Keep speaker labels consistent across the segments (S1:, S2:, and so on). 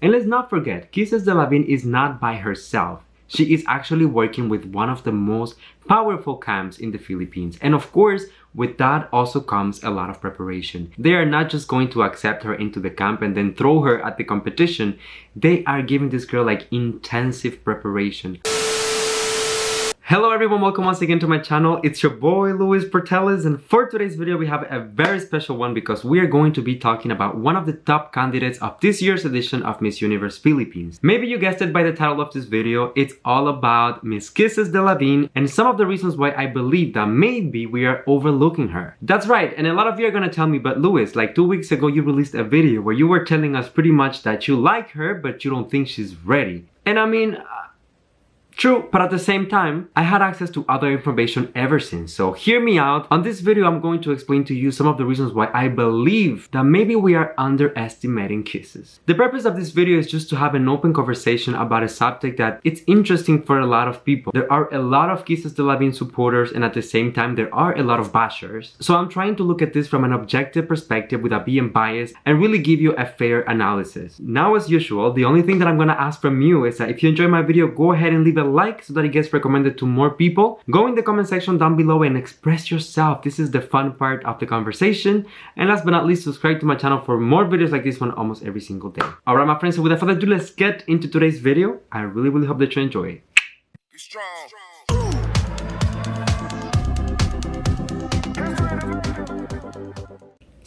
S1: And let's not forget, Kisses Delavin is not by herself. She is actually working with one of the most powerful camps in the Philippines. And of course, with that also comes a lot of preparation. They are not just going to accept her into the camp and then throw her at the competition. They are giving this girl like intensive preparation. Hello everyone, welcome once again to my channel. It's your boy Luis Portelles, and for today's video we have a very special one because we are going to be talking about one of the top candidates of this year's edition of Miss Universe Philippines. Maybe you guessed it by the title of this video. It's all about Miss Kisses Delavin and some of the reasons why I believe that maybe we are overlooking her. That's right, and a lot of you are gonna tell me, but Luis, like 2 weeks ago you released a video where you were telling us pretty much that you like her but you don't think she's ready. And I mean, true, but at the same time, I had access to other information ever since, so hear me out. On this video, I'm going to explain to you some of the reasons why I believe that maybe we are underestimating kisses. The purpose of this video is just to have an open conversation about a subject that it's interesting for a lot of people. There are a lot of Kisses Delavin supporters, and at the same time, there are a lot of bashers. So I'm trying to look at this from an objective perspective without being biased and really give you a fair analysis. Now, as usual, the only thing that I'm gonna ask from you is that if you enjoy my video, go ahead and leave a like so that it gets recommended to more people. Go in the comment section down below and express yourself. This is the fun part of the conversation. And last but not least, subscribe to my channel for more videos like this one almost every single day. Alright my friends, so without further ado, let's get into today's video. I really hope that you enjoy it. Be strong.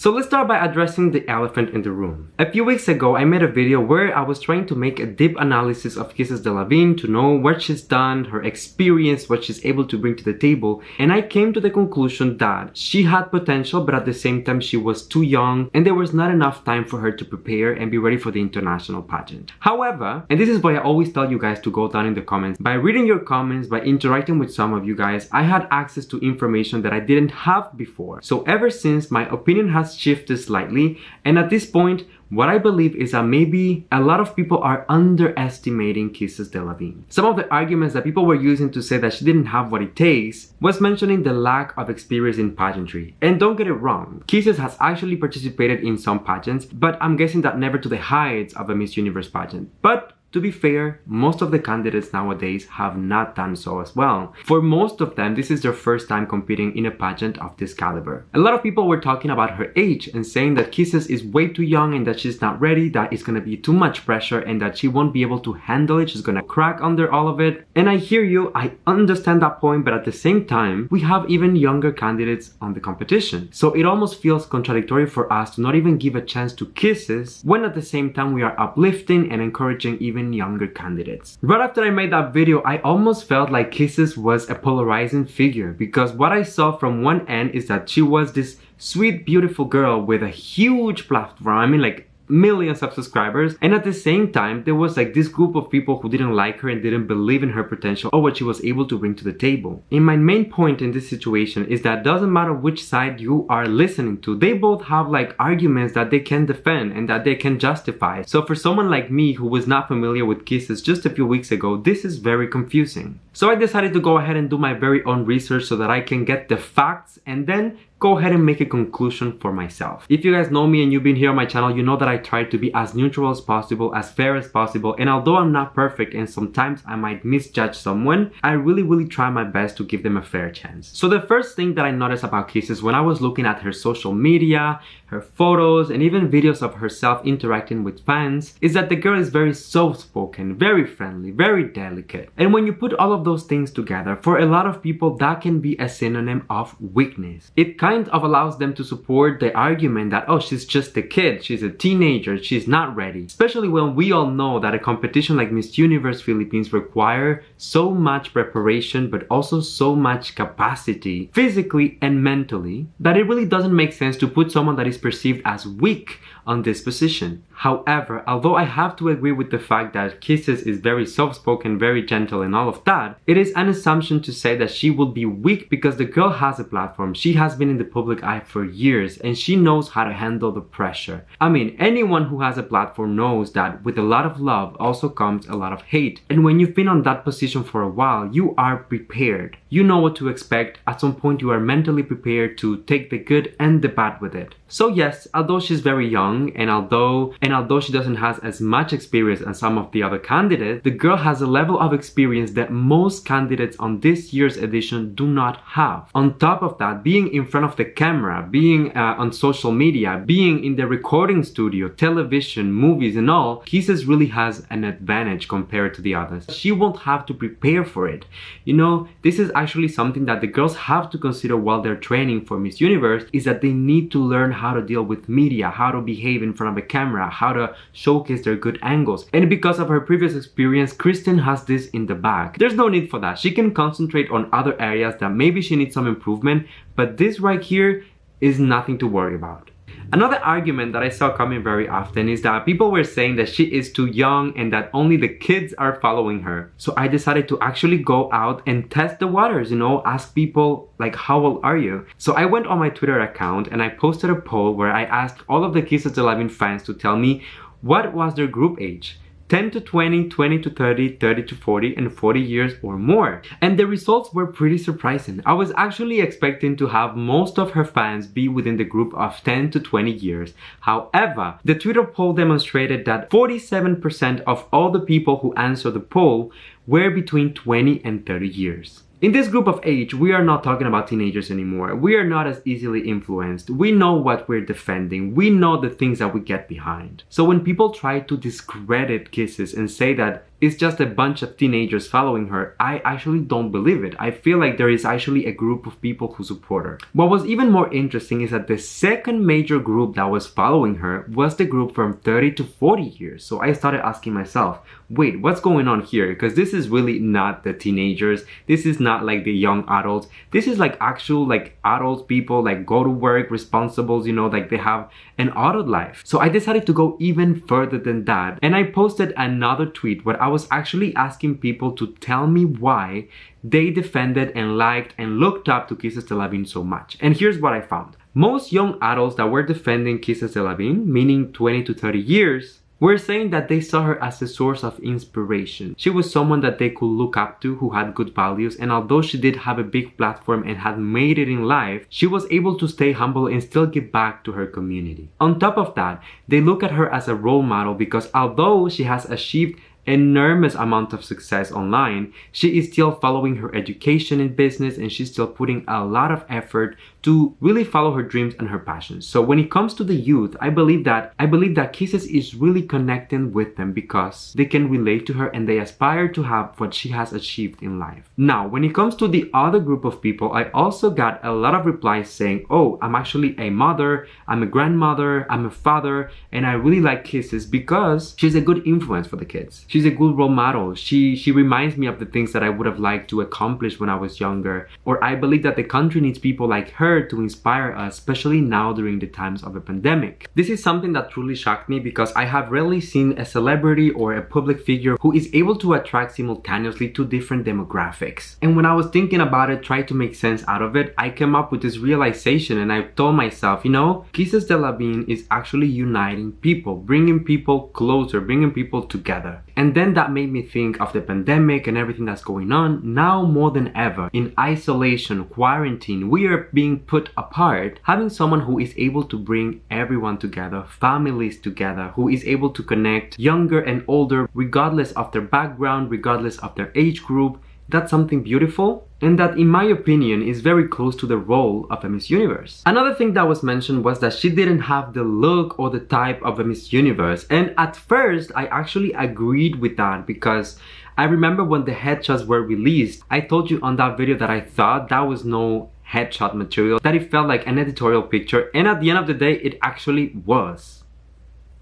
S1: So let's start by addressing the elephant in the room. A few weeks ago, I made a video where I was trying to make a deep analysis of Kisses Delavin to know what she's done, her experience, what she's able to bring to the table, and I came to the conclusion that she had potential, but at the same time she was too young and there was not enough time for her to prepare and be ready for the international pageant. However, and this is why I always tell you guys to go down in the comments, by reading your comments, by interacting with some of you guys, I had access to information that I didn't have before. So ever since, my opinion has shifted slightly, and at this point what I believe is that maybe a lot of people are underestimating Kisses Delavin. Some of the arguments that people were using to say that she didn't have what it takes was mentioning the lack of experience in pageantry. And don't get it wrong, Kisses has actually participated in some pageants, but I'm guessing that never to the heights of a Miss Universe pageant. But to be fair, most of the candidates nowadays have not done so as well. For most of them, this is their first time competing in a pageant of this caliber. A lot of people were talking about her age and saying that Kisses is way too young and that she's not ready, that it's gonna be too much pressure and that she won't be able to handle it, she's gonna crack under all of it. And I hear you, I understand that point, but at the same time, we have even younger candidates on the competition. So it almost feels contradictory for us to not even give a chance to Kisses when at the same time we are uplifting and encouraging even younger candidates. Right after I made that video, I almost felt like Kisses was a polarizing figure because what I saw from one end is that she was this sweet, beautiful girl with a huge platform. I mean, like millions of subscribers, and at the same time there was like this group of people who didn't like her and didn't believe in her potential or what she was able to bring to the table. And my main point in this situation is that it doesn't matter which side you are listening to, they both have like arguments that they can defend and that they can justify. So for someone like me who was not familiar with Kisses just a few weeks ago, this is very confusing. So I decided to go ahead and do my very own research so that I can get the facts and then go ahead and make a conclusion for myself. If you guys know me and you've been here on my channel, you know that I try to be as neutral as possible, as fair as possible, and although I'm not perfect and sometimes I might misjudge someone, I really try my best to give them a fair chance. So the first thing that I noticed about Kisses when I was looking at her social media, her photos, and even videos of herself interacting with fans is that the girl is very soft-spoken, very friendly, very delicate. And when you put all of those things together, for a lot of people that can be a synonym of weakness. It kind of allows them to support the argument that, oh, she's just a kid, she's a teenager, she's not ready. Especially when we all know that a competition like Miss Universe Philippines require so much preparation but also so much capacity, physically and mentally, that it really doesn't make sense to put someone that is perceived as weak on this position. However, although I have to agree with the fact that Kisses is very soft-spoken, very gentle and all of that, it is an assumption to say that she will be weak because the girl has a platform. She has been in the public eye for years and she knows how to handle the pressure. I mean, anyone who has a platform knows that with a lot of love also comes a lot of hate. And when you've been on that position for a while, you are prepared. You know what to expect. At some point, you are mentally prepared to take the good and the bad with it. So yes, although she's very young, young, and although she doesn't have as much experience as some of the other candidates, the girl has a level of experience that most candidates on this year's edition do not have. On top of that, being in front of the camera, being on social media, being in the recording studio, television, movies and all, Kisses really has an advantage compared to the others. She won't have to prepare for it. You know, this is actually something that the girls have to consider while they're training for Miss Universe, is that they need to learn how to deal with media, how to behave in front of a camera, how to showcase their good angles. And because of her previous experience, Kristen has this in the bag. There's no need for that. She can concentrate on other areas that maybe she needs some improvement, but this right here is nothing to worry about. Another argument that I saw coming very often is that people were saying that she is too young and that only the kids are following her. So I decided to actually go out and test the waters, you know, ask people like, how old are you? So I went on my Twitter account and I posted a poll where I asked all of the Kisses Delavin fans to tell me what was their group age. 10 to 20, 20 to 30, 30 to 40, and 40 years or more. And the results were pretty surprising. I was actually expecting to have most of her fans be within the group of 10 to 20 years. However, the Twitter poll demonstrated that 47% of all the people who answered the poll were between 20 and 30 years. In this group of age, we are not talking about teenagers anymore. We are not as easily influenced. We know what we're defending. We know the things that we get behind. So when people try to discredit Kisses and say that it's just a bunch of teenagers following her, I actually don't believe it. I feel like there is actually a group of people who support her. What was even more interesting is that the second major group that was following her was the group from 30 to 40 years. So I started asking myself, wait, what's going on here? Because this is really not the teenagers. This is not like the young adults. This is like actual like adult people, like go to work, responsibles, you know, like they have an adult life. So I decided to go even further than that. And I posted another tweet where I was actually asking people to tell me why they defended and liked and looked up to Kisses Delavin so much. And here's what I found. Most young adults that were defending Kisses Delavin, meaning 20 to 30 years, were saying that they saw her as a source of inspiration. She was someone that they could look up to, who had good values, and although she did have a big platform and had made it in life, she was able to stay humble and still give back to her community. On top of that, they look at her as a role model because although she has achieved enormous amount of success online, she is still following her education in business and she's still putting a lot of effort to really follow her dreams and her passions. So when it comes to the youth, I believe that Kisses is really connecting with them because they can relate to her and they aspire to have what she has achieved in life. Now, when it comes to the other group of people, I also got a lot of replies saying, oh, I'm actually a mother, I'm a grandmother, I'm a father, and I really like Kisses because she's a good influence for the kids. She's a good role model. She reminds me of the things that I would have liked to accomplish when I was younger. Or I believe that the country needs people like her to inspire us, especially now during the times of a pandemic. This is something that truly shocked me because I have rarely seen a celebrity or a public figure who is able to attract simultaneously two different demographics. And when I was thinking about it, trying to make sense out of it, I came up with this realization and I told myself, you know, Kisses Delavin is actually uniting people, bringing people closer, bringing people together. And then that made me think of the pandemic and everything that's going on. Now more than ever, in isolation, quarantine, we are being put apart. Having someone who is able to bring everyone together, families together, who is able to connect younger and older, regardless of their background, regardless of their age group, that's something beautiful and that, in my opinion, is very close to the role of a Miss Universe. Another thing that was mentioned was that she didn't have the look or the type of a Miss Universe, and at first I actually agreed with that because I remember when the headshots were released, I told you on that video that I thought that was no headshot material, that it felt like an editorial picture, and at the end of the day it actually was.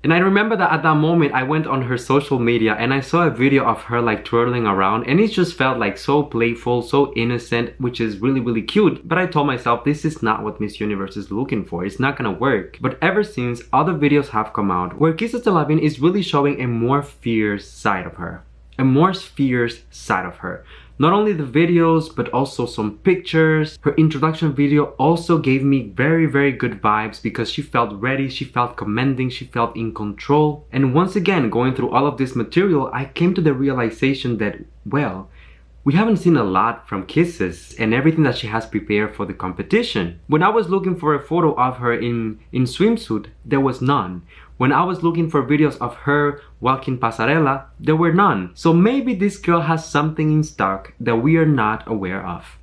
S1: And I remember that at that moment I went on her social media and I saw a video of her like twirling around, and it just felt like so playful, so innocent, which is really, really cute. But I told myself, this is not what Miss Universe is looking for. It's not gonna work. But ever since, other videos have come out where Kisses Delavin is really showing a more fierce side of her. A more fierce side of her. Not only the videos, but also some pictures. Her introduction video also gave me very, very good vibes because she felt ready, she felt commanding, she felt in control. And once again, going through all of this material, I came to the realization that, well, we haven't seen a lot from Kisses and everything that she has prepared for the competition. When I was looking for a photo of her in swimsuit, there was none. When I was looking for videos of her walking pasarela, there were none. So maybe this girl has something in stock that we are not aware of.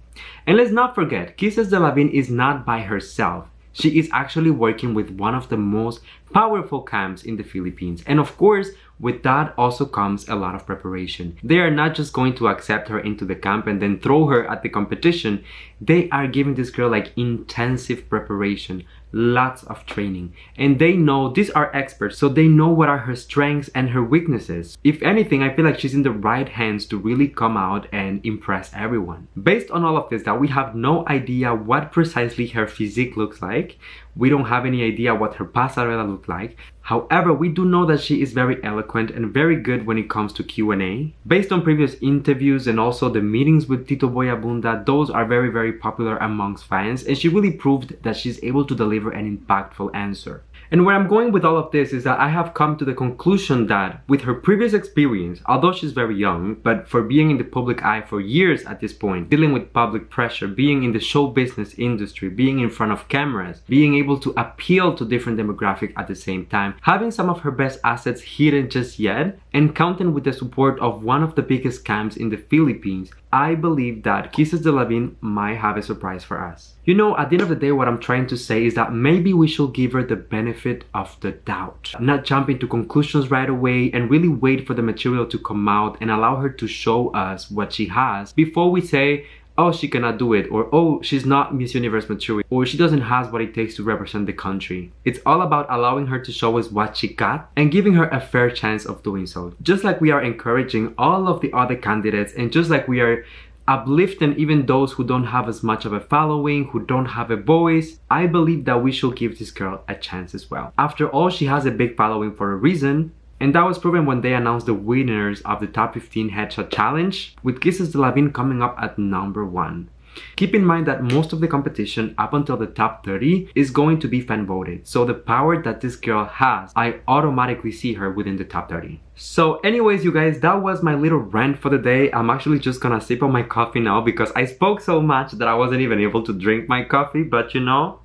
S1: And let's not forget, Kisses Delavin is not by herself. She is actually working with one of the most powerful camps in the Philippines. And of course, with that also comes a lot of preparation. They are not just going to accept her into the camp and then throw her at the competition. They are giving this girl like intensive preparation, lots of training. And they know, these are experts, so they know what are her strengths and her weaknesses. If anything, I feel like she's in the right hands to really come out and impress everyone. Based on all of this, that we have no idea what precisely her physique looks like. We don't have any idea what her pasarela looked like. However, we do know that she is very eloquent and very good when it comes to Q&A. Based on previous interviews and also the meetings with Tito Boyabunda, those are very popular amongst fans, and she really proved that she's able to deliver an impactful answer. And where I'm going with all of this is that I have come to the conclusion that with her previous experience, although she's very young, but for being in the public eye for years at this point, dealing with public pressure, being in the show business industry, being in front of cameras, being able to appeal to different demographics at the same time, having some of her best assets hidden just yet, and counting with the support of one of the biggest camps in the Philippines, I believe that Kisses Delavin might have a surprise for us. You know, at the end of the day, what I'm trying to say is that maybe we should give her the benefit of the doubt. Not jump into conclusions right away and really wait for the material to come out and allow her to show us what she has before we say, oh, she cannot do it, or oh, she's not Miss Universe material, or she doesn't have what it takes to represent the country. It's all about allowing her to show us what she got and giving her a fair chance of doing so. Just like we are encouraging all of the other candidates, and just like we are uplifting even those who don't have as much of a following, who don't have a voice, I believe that we should give this girl a chance as well. After all, she has a big following for a reason. And that was proven when they announced the winners of the top 15 headshot challenge, with Kisses Delavin coming up at number 1. Keep in mind that most of the competition up until the top 30 is going to be fan voted. So the power that this girl has, I automatically see her within the top 30. So anyways, you guys, that was my little rant for the day. I'm actually just gonna sip on my coffee now because I spoke so much that I wasn't even able to drink my coffee. But you know,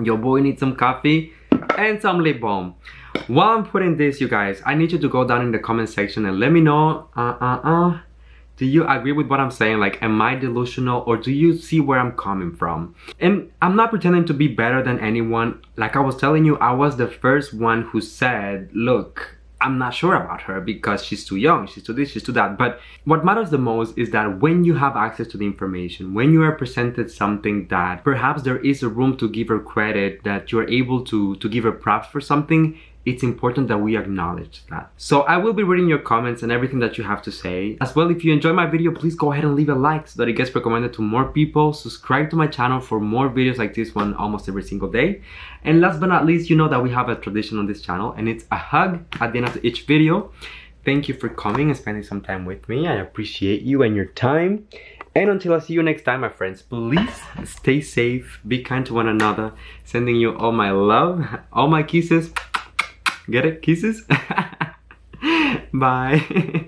S1: your boy needs some coffee and some lip balm. While I'm putting this, you guys, I need you to go down in the comment section and let me know, do you agree with what I'm saying? Like, am I delusional, or do you see where I'm coming from? And I'm not pretending to be better than anyone. Like I was telling you, I was the first one who said, look, I'm not sure about her because she's too young, she's too this, she's too that. But what matters the most is that when you have access to the information, when you are presented something that perhaps there is a room to give her credit, that you're able to give her props for something, it's important that we acknowledge that. So I will be reading your comments and everything that you have to say. As well, if you enjoy my video, please go ahead and leave a like so that it gets recommended to more people. Subscribe to my channel for more videos like this one almost every single day. And last but not least, you know that we have a tradition on this channel, and it's a hug at the end of each video. Thank you for coming and spending some time with me. I appreciate you and your time. And until I see you next time, my friends, please stay safe, be kind to one another. Sending you all my love, all my kisses. Get it? Kisses? Bye.